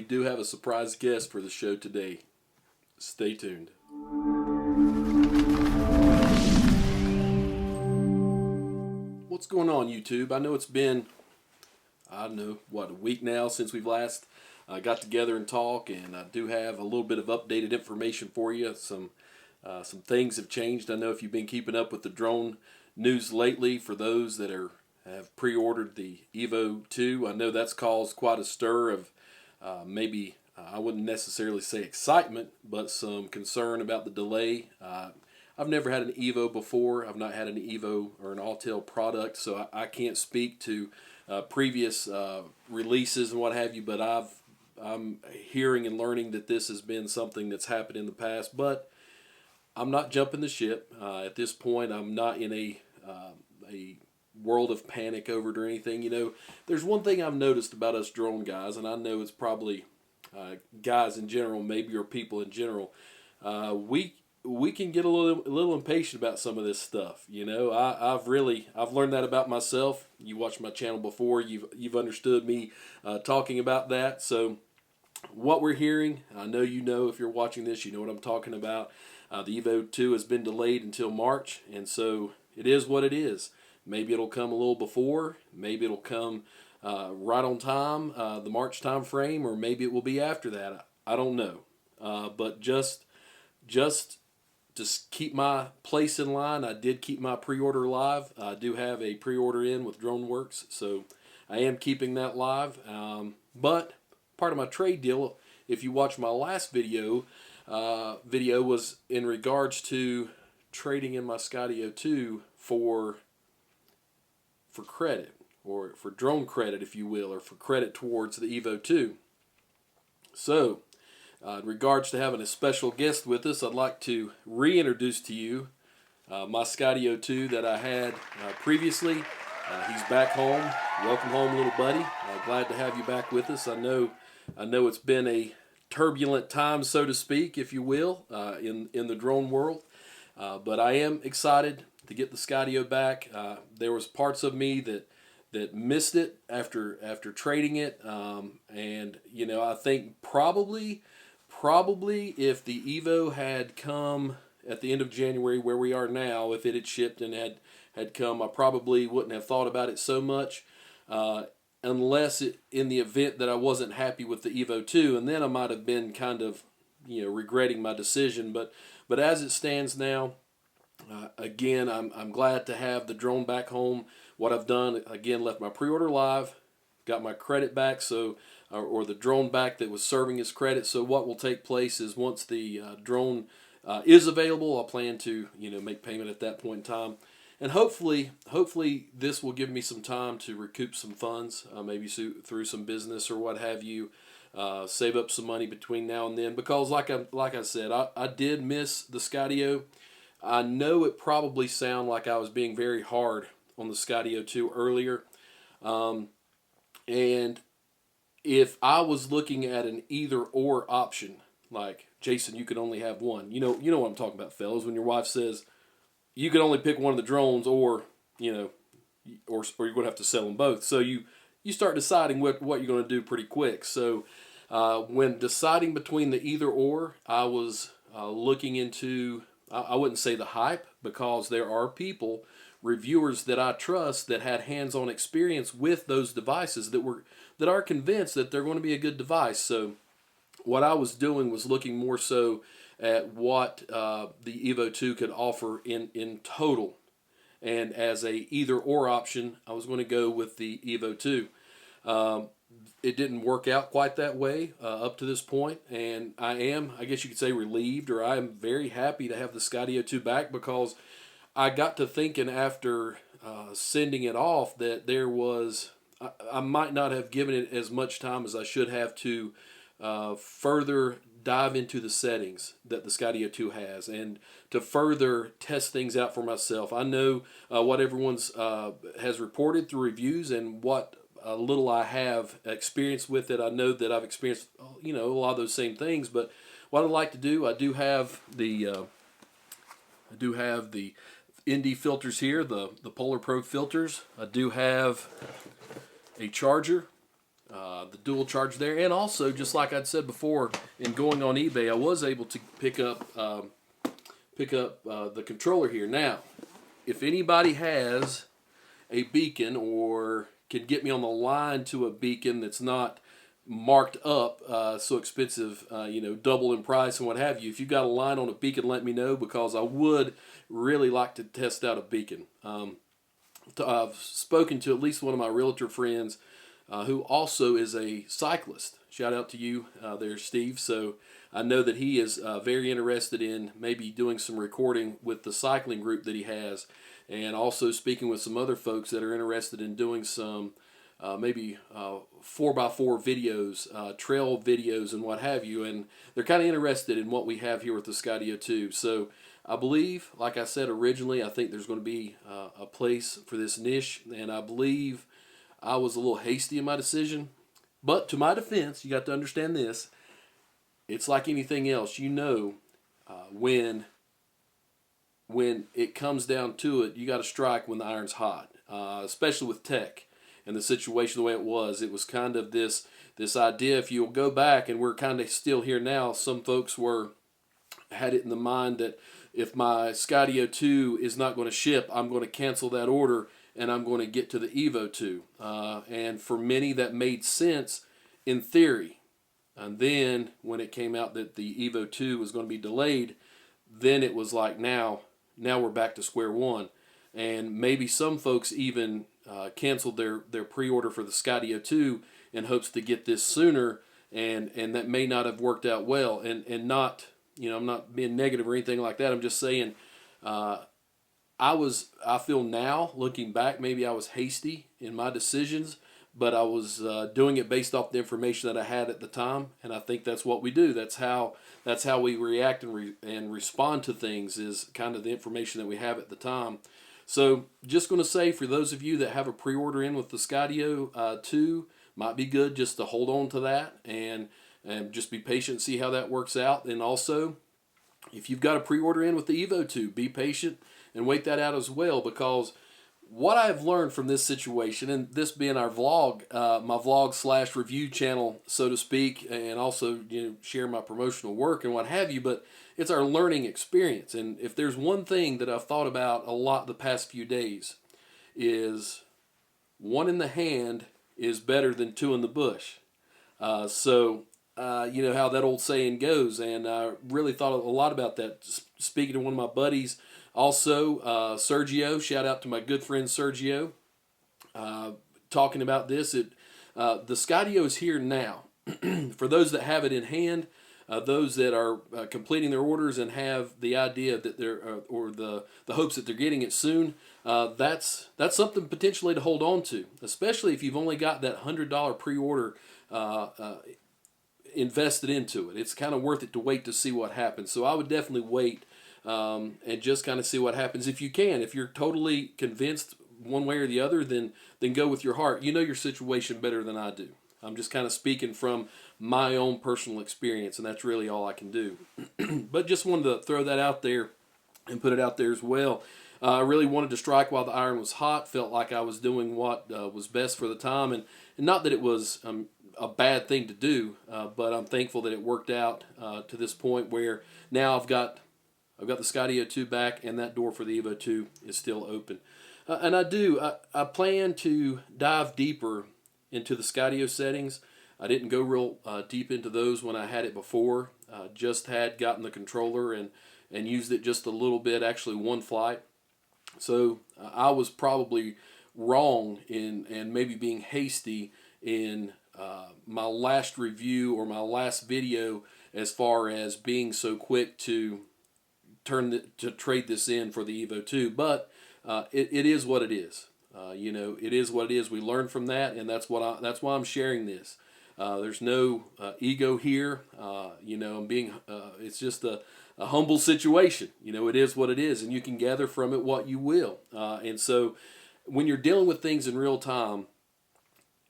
do have a surprise guest for the show today. Stay tuned. What's going on, YouTube? I know it's been, I don't know, a week now since we've last got together and talk, and I do have a little bit of updated information for you. Some things have changed. I know if you've been keeping up with the drone news lately, for those that have pre-ordered the Evo 2, I know that's caused quite a stir of maybe, I wouldn't necessarily say excitement, but some concern about the delay. I've never had an Evo before. I've not had an Evo or an Autel product, so I can't speak to previous releases and what have you, but I'm hearing and learning that this has been something that's happened in the past, but I'm not jumping the ship. At this point, I'm not in a world of panic over it or anything. You know, there's one thing I've noticed about us drone guys, and I know it's probably guys in general, maybe, or people in general. We can get a little impatient about some of this stuff. You know, I've learned that about myself. You watched my channel before, you've understood me talking about that. So what we're hearing, I know you know, if you're watching this, you know what I'm talking about. The Evo 2 has been delayed until March, and so it is what it is. Maybe it'll come a little before, maybe it'll come right on time, the March time frame, or maybe it will be after that. I don't know. But just to keep my place in line, I did keep my pre-order live. I do have a pre-order in with DroneWorks, so I am keeping that live. But part of my trade deal, if you watch my last video was in regards to trading in my Skydio 2 for credit, or for drone credit, if you will, or for credit towards the Evo 2. So, in regards to having a special guest with us, I'd like to reintroduce to you my Skydio 2 that I had previously. He's back home. Welcome home, little buddy. Glad to have you back with us. I know it's been a turbulent time, so to speak, if you will, in the drone world. But I am excited to get the Skydio back. There was parts of me that missed it after trading it, and you know, I think probably if the Evo had come at the end of January, where we are now, if it had shipped and had come, I probably wouldn't have thought about it so much, unless in the event that I wasn't happy with the Evo 2, and then I might have been kind of, you know, regretting my decision. But as it stands now, again, I'm glad to have the drone back home. What I've done, again, left my pre-order live, got my credit back, so or the drone back that was serving as credit. So what will take place is, once the drone is available, I'll plan to, you know, make payment at that point in time, and hopefully this will give me some time to recoup some funds, maybe through some business or what have you. Save up some money between now and then, because like I said, I did miss the Skydio. I know it probably sounded like I was being very hard on the Skydio 2 earlier, and if I was looking at an either-or option, like, Jason, you could only have one. You know what I'm talking about, fellas. When your wife says you could only pick one of the drones, or you know, or you're going to have to sell them both. So you start deciding what you're going to do pretty quick. So when deciding between the either-or, I was looking into, I wouldn't say the hype, because there are people, reviewers that I trust, that had hands-on experience with those devices, that are convinced that they're going to be a good device. So what I was doing was looking more so at what the Evo 2 could offer in total, and as a either-or option, I was going to go with the Evo 2. It didn't work out quite that way up to this point, and I guess you could say, relieved, or I am very happy to have the Skydio 2 back, because I got to thinking after sending it off that I might not have given it as much time as I should have to further dive into the settings that the Skydio 2 has, and to further test things out for myself. I know what everyone's has reported through reviews, and what little I have experienced with it. I know that I've experienced, you know, a lot of those same things. But what I'd like to do, I do have the ND filters here, the Polar Pro filters. I do have a charger the dual charge there, and also just like I'd said before, in going on eBay, I was able to pick up the controller here. Now, if anybody has a beacon or can get me on the line to a beacon that's not marked up so expensive, double in price and what have you, if you got a line on a beacon, let me know, because I would really like to test out a beacon. I've spoken to at least one of my realtor friends who also is a cyclist. Shout out to you there, Steve. So I know that he is very interested in maybe doing some recording with the cycling group that he has, and also speaking with some other folks that are interested in doing some maybe 4x4 videos, trail videos, and what have you. And they're kind of interested in what we have here with the Skydio 2. So I believe, like I said originally, I think there's going to be a place for this niche, and I believe I was a little hasty in my decision. But to my defense, you got to understand this. It's like anything else. When it comes down to it, you got to strike when the iron's hot, especially with tech and the situation the way it was kind of this idea. If you'll go back, and we're kind of still here now, some folks had it in the mind that if my Skydio 2 is not going to ship, I'm going to cancel that order and I'm going to get to the Evo 2. And for many that made sense in theory. And then when it came out that the Evo 2 was going to be delayed, then it was like now we're back to square one. And maybe some folks even canceled their pre-order for the Skydio 2 in hopes to get this sooner, and that may not have worked out well. And not, I'm not being negative or anything like that. I'm just saying I feel now, looking back, maybe I was hasty in my decisions, but I was doing it based off the information that I had at the time, and I think that's what we do. That's how we react and respond to things, is kind of the information that we have at the time. So just going to say, for those of you that have a pre-order in with the Skydio 2, might be good just to hold on to that and just be patient and see how that works out. And also, if you've got a pre-order in with the Evo 2, be patient and wait that out as well, because what I've learned from this situation, and this being our vlog, my vlog / review channel, so to speak, and also share my promotional work and what have you, but it's our learning experience. And if there's one thing that I've thought about a lot the past few days, is one in the hand is better than two in the bush. You know how that old saying goes, and I really thought a lot about that. Speaking to one of my buddies, also Sergio, shout out to my good friend Sergio, talking about this. The Skydio is here now. For those that have it in hand, those that are completing their orders and have the idea that they're or the hopes that they're getting it soon, that's something potentially to hold on to, especially if you've only got that $100 pre-order invested into it. It's kind of worth it to wait to see what happens. So I would definitely wait and just kind of see what happens if you can. If you're totally convinced one way or the other, then go with your heart. You know your situation better than I do. I'm just kind of speaking from my own personal experience, and that's really all I can do. But just wanted to throw that out there and put it out there as well. I really wanted to strike while the iron was hot. Felt like I was doing what was best for the time, and not that it was a bad thing to do, but I'm thankful that it worked out to this point where now I've got the Skydio 2 back, and that door for the Evo 2 is still open. And I plan to dive deeper into the Skydio settings. I didn't go real deep into those when I had it before. Just had gotten the controller and used it just a little bit, actually one flight. So I was probably wrong and maybe being hasty in my last review or my last video, as far as being so quick to trade this in for the Evo 2. But it is what it is. It is what it is. We learn from that, and that's why I'm sharing this. There's no ego here. I'm being. It's just a humble situation. It is what it is, and you can gather from it what you will. And so, when you're dealing with things in real time,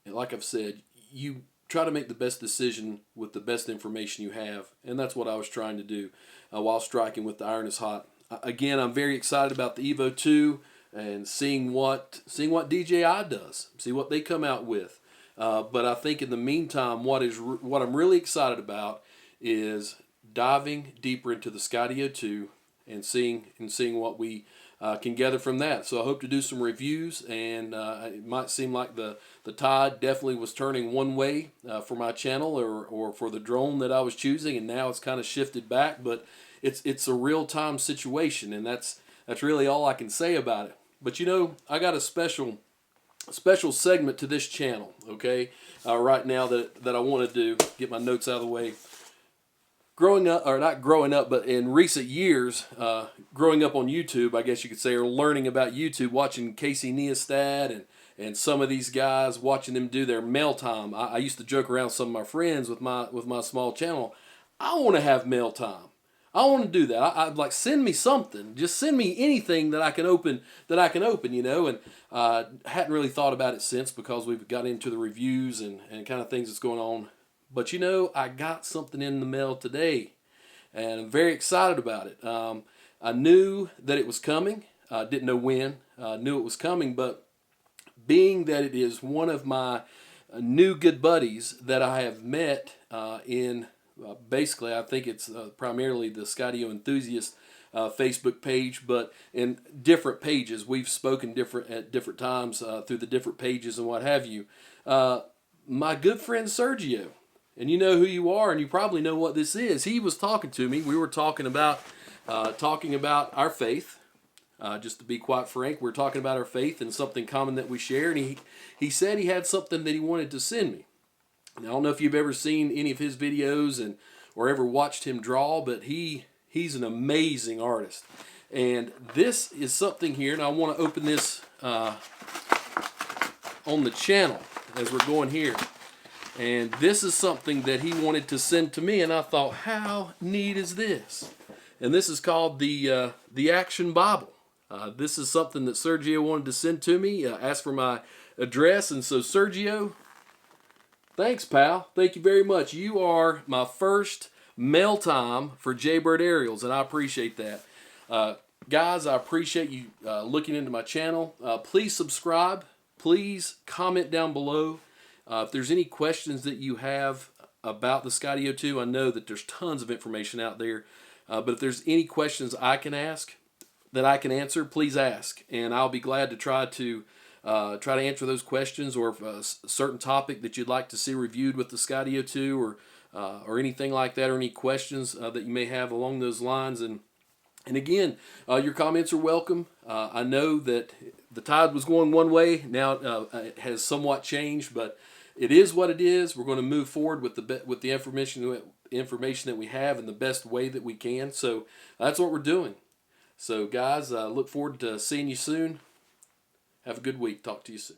like I've said, you try to make the best decision with the best information you have, and that's what I was trying to do while striking with the iron is hot. Again, I'm very excited about the Evo 2 and seeing what DJI does, see what they come out with. But I think in the meantime, what I'm really excited about is diving deeper into the Skydio 2 and seeing what we can gather from that. So I hope to do some reviews, and it might seem like the tide definitely was turning one way for my channel or for the drone that I was choosing, and now it's kind of shifted back. But it's a real-time situation, and that's really all I can say about it. But you know, I got a special segment to this channel, okay, right now that I want to do. Get my notes out of the way. Growing up, or not growing up, but in recent years, growing up on YouTube, I guess you could say, or learning about YouTube, watching Casey Neistat and some of these guys, watching them do their mail time. I used to joke around with some of my friends with my small channel. I want to have mail time. I want to do that. I'd like, send me something. Just send me anything that I can open. You know. And hadn't really thought about it since, because we've got into the reviews and kind of things that's going on. But you know, I got something in the mail today, and I'm very excited about it. I knew that it was coming. Didn't know when. Knew it was coming, but being that it is one of my new good buddies that I have met in basically, I think it's primarily the Skydio enthusiast Facebook page, but in different pages. We've spoken at different times through the different pages and what have you. My good friend Sergio, and you know who you are, and you probably know what this is. He was talking to me. We were talking about our faith. Just to be quite frank, we're talking about our faith and something common that we share. And he said he had something that he wanted to send me. Now, I don't know if you've ever seen any of his videos or ever watched him draw, but he's an amazing artist. And this is something here, and I want to open this on the channel as we're going here. And this is something that he wanted to send to me, and I thought, how neat is this? And this is called the Action Bible. This is something that Sergio wanted to send to me, asked for my address, and so Sergio, thanks, pal. Thank you very much. You are my first mail time for JAYBIRD aerials, and I appreciate that. Guys, I appreciate you looking into my channel. Please subscribe. Please comment down below. If there's any questions that you have about the Skydio 2, I know that there's tons of information out there. But if there's any questions I can ask, that I can answer, please ask. And I'll be glad to try to answer those questions, or if a certain topic that you'd like to see reviewed with the Skydio 2, or anything like that, or any questions that you may have along those lines. And again, your comments are welcome. I know that the tide was going one way. Now it has somewhat changed, but it is what it is. We're going to move forward with the information that we have in the best way that we can. So that's what we're doing. So guys, look forward to seeing you soon. Have a good week. Talk to you soon.